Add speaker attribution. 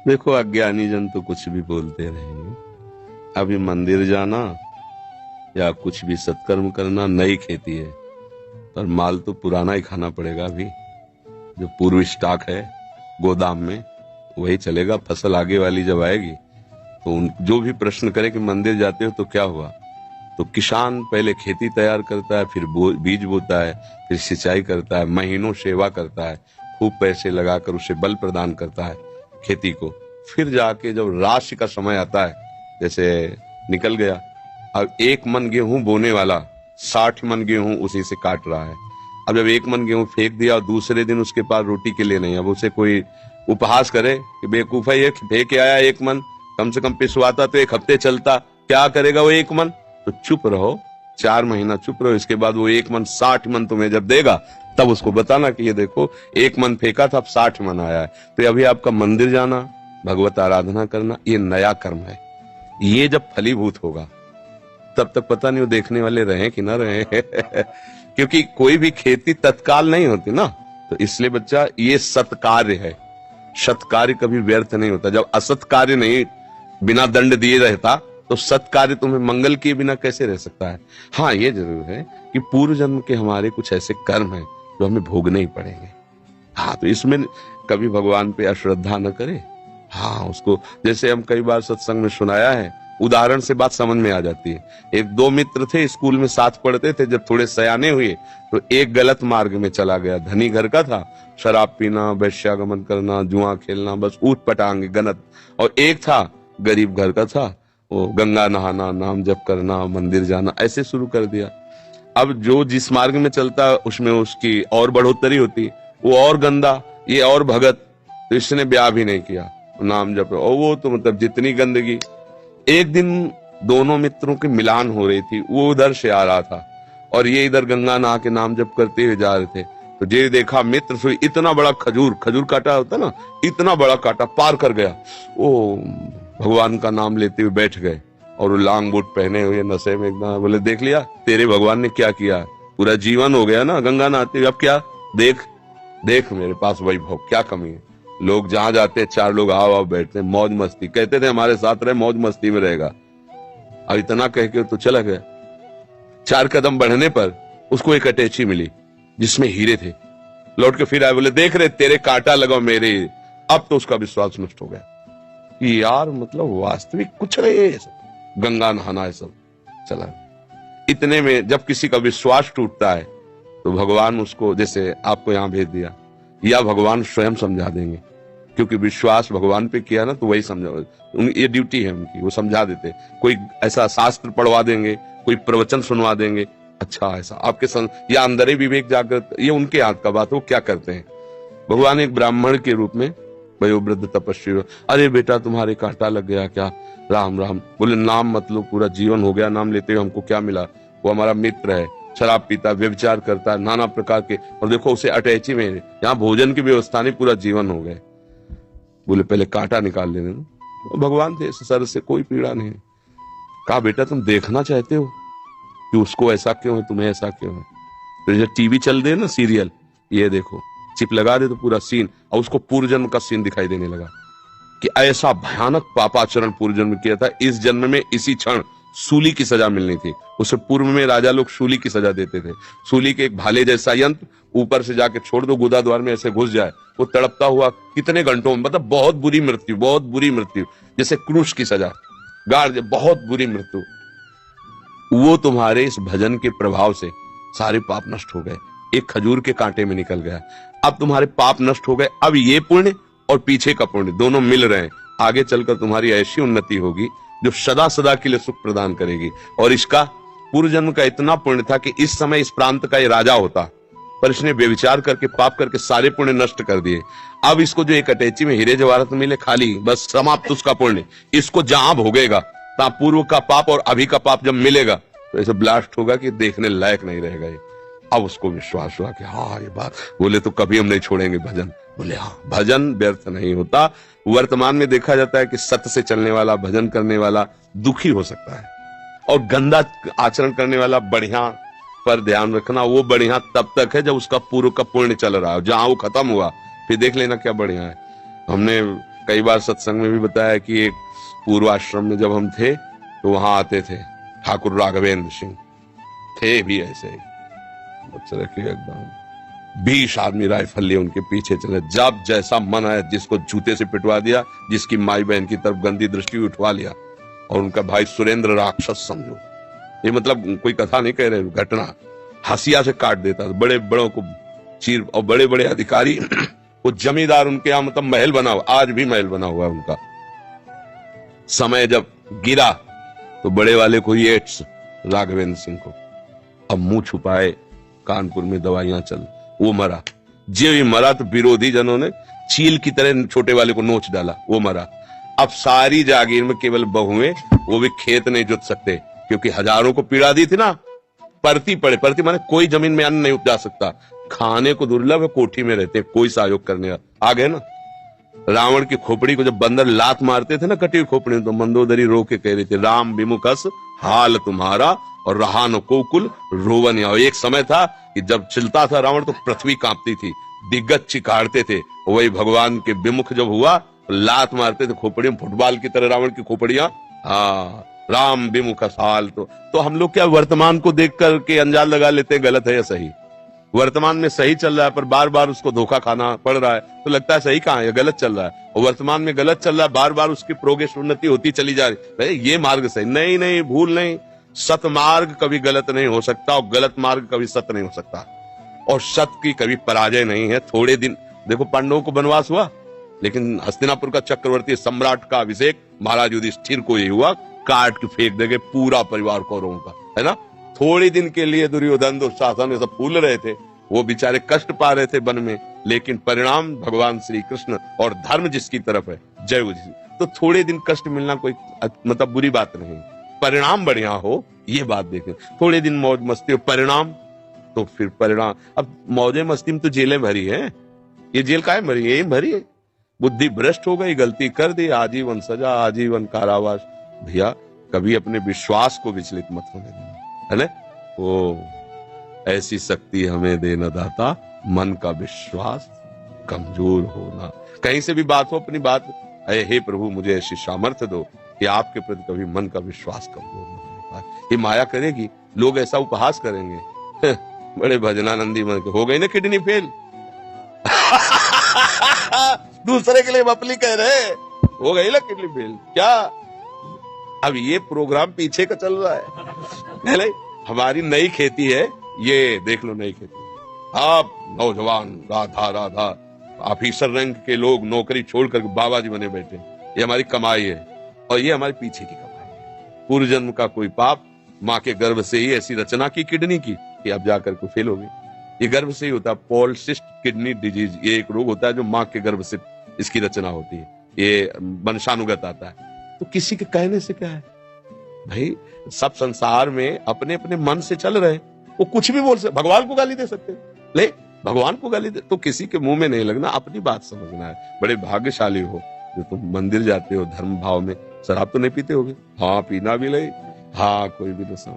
Speaker 1: देखो, अज्ञानी जन तो कुछ भी बोलते रहेंगे। अभी मंदिर जाना या कुछ भी सत्कर्म करना नई खेती है, पर माल तो पुराना ही खाना पड़ेगा। अभी जो पूर्व स्टॉक है गोदाम में वही चलेगा। फसल आगे वाली जब आएगी तो जो भी प्रश्न करे कि मंदिर जाते हो तो क्या हुआ, तो किसान पहले खेती तैयार करता है, फिर बीज बोता है, फिर सिंचाई करता है, महीनों सेवा करता है, खूब पैसे लगाकर उसे बल प्रदान करता है खेती को। फिर जाके जब राशि का समय आता है, जैसे निकल गया, अब 1 मन गेहूं बोने वाला 60 मन गेहूं उसी से काट रहा है। अब जब 1 मन गेहूं फेंक दिया और दूसरे दिन उसके पास रोटी के लिए नहीं, अब उसे कोई उपहास करे कि बेवकूफ है ये, फेंक के आया 1 मन, कम से कम पिसवाता तो 1 हफ्ते चलता, क्या करेगा वो 1 मन। तो चुप रहो, 4 महीना चुप रहो, इसके बाद वो 1 मन 60 मन तुम्हें जब देगा तब उसको बताना कि ये देखो 1 मन फेंका था, अब 60 मन आया है। तो अभी आपका मंदिर जाना, भगवत आराधना करना, ये नया कर्म है। ये जब फलीभूत होगा तब तक पता नहीं वो देखने वाले रहे कि ना रहे क्योंकि कोई भी खेती तत्काल नहीं होती ना। तो इसलिए बच्चा, ये सत्कार्य है। सत्कार्य कभी व्यर्थ नहीं होता। जब असत कार्य नहीं बिना दंड दिए रहता तो सत्कार्य तुम्हें मंगल किए बिना कैसे रह सकता है। हाँ, ये जरूर है कि पूर्व जन्म के हमारे कुछ ऐसे कर्म हैं जो हमें भोगने ही पड़ेंगे। हाँ, तो इसमें कभी भगवान पे अश्रद्धा न करे। हाँ, उसको जैसे हम कई बार सत्संग में सुनाया है, उदाहरण से बात समझ में आ जाती है। 1-2 मित्र थे, स्कूल में साथ पढ़ते थे। जब थोड़े सयाने हुए तो एक गलत मार्ग में चला गया। धनी घर का था, शराब पीना, वैश्यागमन करना, जुआ खेलना, बस ऊट पटांग गलत। और एक था गरीब घर का था, वो गंगा नहाना, नाम जप करना, मंदिर जाना, ऐसे शुरू कर दिया। अब जो जिस मार्ग में चलता उसमें उसकी और बढ़ोतरी होती, वो और गंदा, ये और भगत। तो इसने ब्याह भी नहीं किया, नाम जप, और वो तो मतलब जितनी गंदगी। एक दिन दोनों मित्रों की मिलान हो रही थी, वो उधर से आ रहा था और ये इधर गंगा नहा के नाम जप करते हुए जा रहे थे। तो जे देखा मित्र से इतना बड़ा खजूर काटा होता ना, इतना बड़ा काटा पार कर गया। वो भगवान का नाम लेते हुए बैठ गए और वो लांग बूट पहने हुए नशे में एकदम। बोले, देख लिया तेरे भगवान ने क्या किया, पूरा जीवन हो गया ना गंगा नहाते हुए, अब क्या, देख देख मेरे पास वैभव, क्या कमी है। लोग जहां जाते हैं 4 लोग आओ आओ बैठते हैं, मौज मस्ती, कहते थे हमारे साथ रहे, मौज मस्ती में रहेगा। अब इतना कह के तो चला गया। 4 कदम बढ़ने पर उसको एक अटैची मिली जिसमें हीरे थे। लौट के फिर आए, बोले, देख रहे तेरे कांटा लगाओ मेरे। अब तो उसका विश्वास नष्ट हो गया कि यार मतलब वास्तविक कुछ नहीं है, सब गंगा नहाना है, सब चला। इतने में जब किसी का विश्वास टूटता है तो भगवान उसको, जैसे आपको यहां भेज दिया, या भगवान स्वयं समझा देंगे, क्योंकि विश्वास भगवान पे किया ना तो वही समझा, ये ड्यूटी है उनकी, वो समझा देते। कोई ऐसा शास्त्र पढ़वा देंगे, कोई प्रवचन सुनवा देंगे, अच्छा ऐसा आपके या अंदर ही विवेक जागृत, ये उनके हाथ का बात है, वो क्या करते हैं। भगवान एक ब्राह्मण के रूप में, वयोवृद्ध तपस्वी, अरे बेटा तुम्हारे कांटा लग गया क्या, राम राम। बोले, नाम मतलब पूरा जीवन हो गया नाम लेते हुए, हमको क्या मिला। वो हमारा मित्र है, शराब पीता, व्यभिचार करता है, नाना प्रकार के, और देखो उसे अटैची में, यहाँ भोजन की व्यवस्था नहीं, पूरा जीवन हो गए। बोले, पहले कांटा निकाल लेने दो। भगवान थे, सर से कोई पीड़ा नहीं। कहा, बेटा तुम देखना चाहते हो कि उसको ऐसा क्यों है, तुम्हें ऐसा क्यों है। तो जब टीवी चल दे ना सीरियल, ये देखो, चिप लगा दे तो पूरा सीन, और उसको पूर्व जन्म का सीन दिखाई देने लगा कि ऐसा भयानक पापाचरण पूर्व जन्म किया था, इस जन्म में इसी क्षण सूली की सजा मिलनी थी। उससे पूर्व में राजा लोग सूली की सजा देते थे। सूली के एक भाले जैसा यंत्र ऊपर से जाके छोड़ दो, गुदा द्वार में ऐसे घुस जाए, वो तड़पता हुआ कितने घंटों में, मतलब बहुत बुरी मृत्यु, बहुत बुरी मृत्यु, जैसे क्रूश की सजा, गाड़, बहुत बुरी मृत्यु। वो तुम्हारे इस भजन के प्रभाव से सारे पाप नष्ट हो गए, एक खजूर के कांटे में निकल गया। अब तुम्हारे पाप नष्ट हो गए, अब ये पुण्य और पीछे का पुण्य दोनों मिल रहे हैं। आगे चलकर तुम्हारी ऐसी उन्नति होगी जो सदा सदा के लिए सुख प्रदान करेगी। और इसका पूर्व जन्म का इतना पुण्य था कि इस समय इस प्रांत का ये राजा होता, पर इसने व्यभिचार करके पाप करके सारे पुण्य नष्ट कर दिए। अब इसको जो एक अटैची में हीरे जवाहरात मिले, खाली बस समाप्त उसका पुण्य, इसको जहां भोगेगा तहां पूर्व का पाप और अभी का पाप जब मिलेगा तो ऐसे ब्लास्ट होगा कि देखने लायक नहीं रहेगा ये। अब उसको विश्वास हुआ कि हाँ ये बात, बोले तो कभी हम नहीं छोड़ेंगे भजन। बोले हाँ, भजन व्यर्थ नहीं होता। वर्तमान में देखा जाता है कि सत्य से चलने वाला, भजन करने वाला दुखी हो सकता है, और गंदा आचरण करने वाला बढ़िया पर ध्यान रखना, वो बढ़िया तब तक है जब उसका पूर्व का पुण्य चल रहा है। जहां वो खत्म हुआ फिर देख लेना क्या बढ़िया है। हमने कई बार सत्संग में भी बताया कि एक पूर्वाश्रम में जब हम थे तो वहां आते थे ठाकुर राघवेंद्र सिंह, थे भी ऐसे ही एकदम 20 आदमी राइफल लिए उनके पीछे चले, जब जैसा मन आया जिसको जूते से पिटवा दिया, जिसकी माई बहन की तरफ गंदी दृष्टि उठवा लिया। और उनका भाई सुरेंद्र राक्षस समझो, ये मतलब कोई कथा नहीं कह रहे, घटना, हसिया से काट देता था, बड़े बड़ों को चीर। और बड़े बड़े अधिकारी वो जमींदार उनके यहाँ मतलब महल बना हुआ, आज भी महल बना हुआ है उनका। समय जब गिरा तो बड़े वाले को एड्स, राघवेंद्र सिंह को, अब मुंह छुपाए, कानपुर में दवाइयां चल, वो मरा। जो ही मरा तो विरोधी जनों ने चील की तरह छोटे वाले को नोच डाला, वो मरा। अब सारी जागीर में केवल बहुएं, वो भी खेत नहीं जुत सकते क्योंकि हजारों को पीड़ा दी थी ना। परती पड़े, परती माने कोई जमीन में अन्न नहीं उपजा सकता, खाने को दुर्लभ है, कोठी में रहते, कोई सहयोग करने आ गए ना। रावण की खोपड़ी को जब बंदर लात मारते थे ना, कटी हुई खोपड़ी में, तो मंदोदरी रो के कह रही थी, राम विमुखस हाल तुम्हारा और रहा न कोकुल रोवन। एक समय था कि जब चिल्ता था रावण तो पृथ्वी कांपती थी, दिग्गज चिकाड़ते थे। वही भगवान के विमुख जब हुआ तो लात मारते थे खोपड़ी में, फुटबॉल की तरह रावण की खोपड़ियां। हाँ, राम विमुख हाल। तो हम लोग क्या वर्तमान को देख करके अंजाद लगा लेते हैं गलत है या सही। वर्तमान में सही चल रहा है पर बार बार उसको धोखा खाना पड़ रहा है, तो लगता है सही कहाँ है, गलत चल रहा है। और वर्तमान में गलत चल रहा है, बार बार उसकी प्रोग्रेस, उन्नति होती चली जा रही, ये मार्ग सही नहीं, नहीं भूल नहीं। सतमार्ग कभी गलत नहीं हो सकता और गलत मार्ग कभी सत्य नहीं हो सकता, और सत्य की कभी पराजय नहीं है। थोड़े दिन देखो, पांडवों को वनवास हुआ, लेकिन हस्तिनापुर का चक्रवर्ती सम्राट का अभिषेक महाराज युधिष्ठिर को ही हुआ, काट के फेंक देंगे पूरा परिवार कौरवों का, है ना। थोड़ी दिन के लिए दुर्योधन दुशासन सब फूल रहे थे, वो बेचारे कष्ट पा रहे थे वन में, लेकिन परिणाम भगवान श्री कृष्ण और धर्म जिसकी तरफ है, जय। तो थोड़े दिन कष्ट मिलना कोई मतलब बुरी बात नहीं, परिणाम बढ़िया हो ये बात देखें। थोड़े दिन मौज मस्ती हो, परिणाम तो फिर परिणाम। अब मौजे मस्ती में तो जेलें भरी है, ये जेल काहे भरी है, यही भरी है। बुद्धि भ्रष्ट हो गई, गलती कर दी, आजीवन सजा, आजीवन कारावास। भैया कभी अपने विश्वास को विचलित मत होने देना, है ना। वो ऐसी शक्ति हमें देना दाता, मन का विश्वास कमजोर होना। कहीं से भी बात हो, अपनी बात, हे प्रभु मुझे ऐसी सामर्थ्य दो कि आपके प्रति कभी मन का विश्वास कमजोर न होने पाए। ये माया करेगी, लोग ऐसा उपहास करेंगे, बड़े भजनानंदी मन के हो गई ना किडनी फेल। दूसरे के लिए बपली कह रहे, हो गई ना किडनी फेल क्या। अब ये प्रोग्राम पीछे का चल रहा है, पहले हमारी नई खेती है, ये देख लो नई खेती। आप नौजवान राधा राधा ऑफिसर रैंक के लोग नौकरी छोड़कर बाबा जी बने बैठे, ये हमारी कमाई है और ये हमारे पीछे की कमाई है। पूर्व जन्म का कोई पाप, माँ के गर्भ से ही ऐसी रचना की किडनी की कि अब जाकर कोई फेल हो गई। ये गर्भ से ही होता है, पॉलिसिस्ट किडनी डिजीज, ये एक रोग होता है जो माँ के गर्भ से इसकी रचना होती है, ये वंशानुगत आता है। तो किसी के कहने से क्या है भाई, सब संसार में अपने अपने मन से चल रहे, वो कुछ भी बोल सकते, भगवान को गाली दे सकते, ले भगवान को गाली दे, तो किसी के मुंह में नहीं लगना, अपनी बात समझना है। बड़े भाग्यशाली हो जो तुम मंदिर जाते हो धर्म भाव में। शराब तो नहीं पीते होगे? हाँ, पीना भी नहीं, हाँ कोई भी नशा।